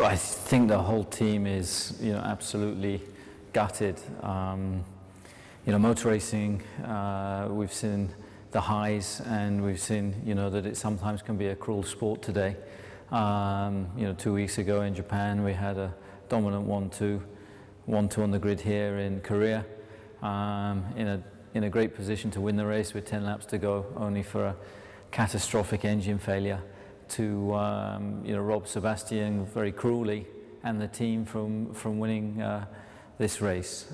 I think the whole team is, absolutely gutted. Motor racing, we've seen the highs, and we've seen, that it sometimes can be a cruel sport today. 2 weeks ago in Japan, we had a dominant 1-2 on the grid here in Korea, in a great position to win the race with 10 laps to go, only for a catastrophic engine failure to rob Sebastian very cruelly and the team from winning this race.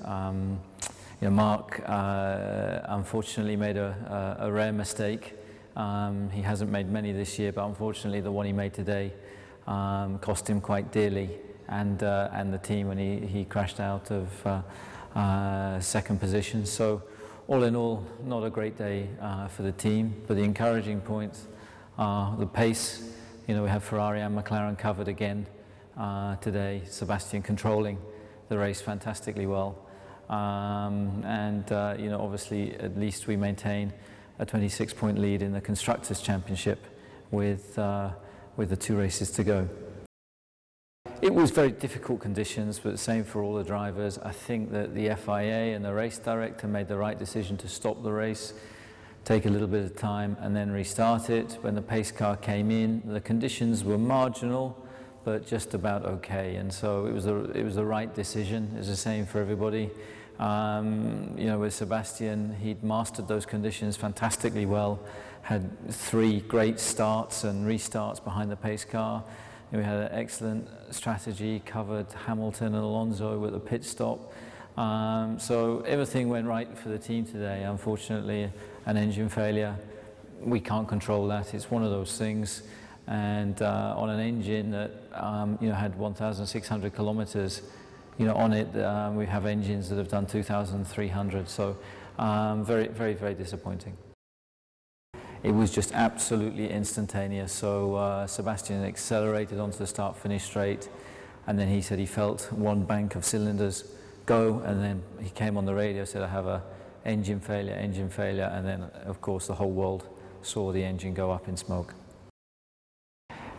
Mark unfortunately made a rare mistake. He hasn't made many this year, but unfortunately the one he made today cost him quite dearly, and the team when he crashed out of second position. So all in all, not a great day for the team, but the encouraging points are the pace. We have Ferrari and McLaren covered again today. Sebastian controlling the race fantastically well. Obviously at least we maintain a 26-point lead in the Constructors' Championship with the 2 races to go. It was very difficult conditions, but the same for all the drivers. I think that the FIA and the race director made the right decision to stop the race, take a little bit of time and then restart it. When the pace car came in, the conditions were marginal, but just about okay, and so it was the right decision. It's the same for everybody. With Sebastian, he'd mastered those conditions fantastically well, had 3 great starts and restarts behind the pace car. We had an excellent strategy, covered Hamilton and Alonso with a pit stop. So everything went right for the team today. Unfortunately, an engine failure, we can't control that. It's one of those things. And on an engine that had 1,600 kilometers on it, we have engines that have done 2,300. So very, very, very disappointing. It was just absolutely instantaneous. So Sebastian accelerated onto the start-finish straight, and then he said he felt one bank of cylinders go, and then he came on the radio, said, I have a engine failure, and then of course the whole world saw the engine go up in smoke.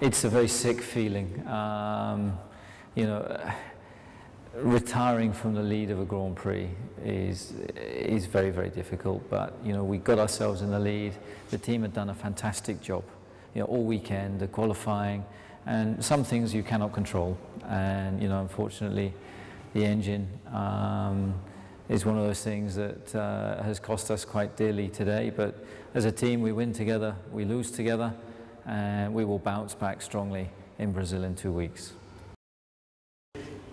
It's a very sick feeling. Retiring from the lead of a Grand Prix is very, very difficult, but we got ourselves in the lead. The team had done a fantastic job, all weekend, the qualifying, and some things you cannot control, and unfortunately the engine is one of those things that has cost us quite dearly today. But as a team, we win together, we lose together, and we will bounce back strongly in Brazil in 2 weeks.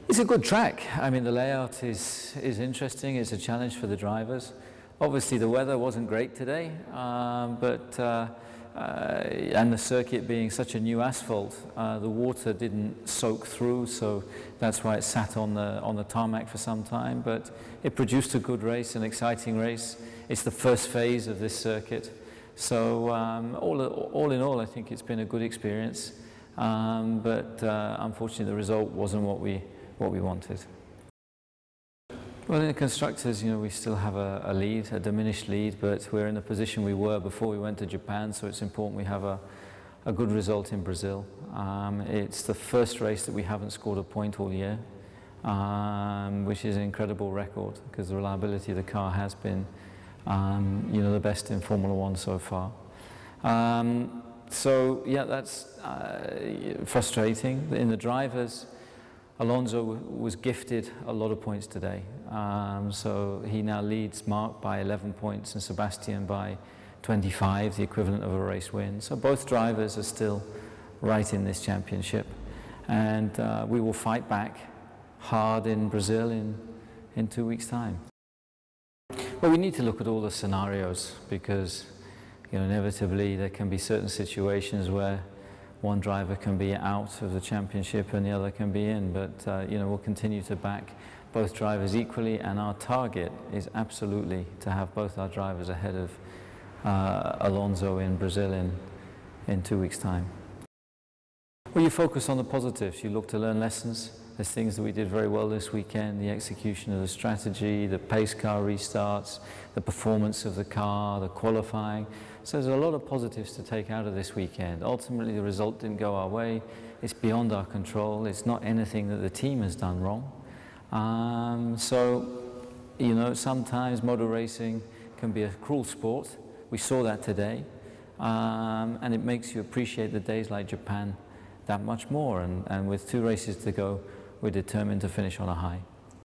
It's a good track. I mean, the layout is interesting. It's a challenge for the drivers. Obviously, the weather wasn't great today, and the circuit being such a new asphalt, the water didn't soak through, so that's why it sat on the tarmac for some time. But it produced a good race, an exciting race. It's the first phase of this circuit, so all in all, I think it's been a good experience. But unfortunately, the result wasn't what we wanted. Well, in the Constructors, we still have a lead, a diminished lead, but we're in the position we were before we went to Japan, so it's important we have a good result in Brazil. It's the first race that we haven't scored a point all year, which is an incredible record, because the reliability of the car has been, the best in Formula One so far. So, yeah, that's frustrating. In the drivers, Alonso was gifted a lot of points today, so he now leads Mark by 11 points and Sebastian by 25, the equivalent of a race win. So both drivers are still right in this championship, and we will fight back hard in Brazil in 2 weeks' time. Well, we need to look at all the scenarios, because inevitably there can be certain situations where one driver can be out of the championship and the other can be in, but we'll continue to back both drivers equally, and our target is absolutely to have both our drivers ahead of Alonso in Brazil in 2 weeks' time. Well, you focus on the positives, you look to learn lessons. There's things that we did very well this weekend, the execution of the strategy, the pace car restarts, the performance of the car, the qualifying. So there's a lot of positives to take out of this weekend. Ultimately, the result didn't go our way. It's beyond our control. It's not anything that the team has done wrong. So, you know, sometimes motor racing can be a cruel sport. We saw that today. And it makes you appreciate the days like Japan that much more. And with 2 races to go, we're determined to finish on a high.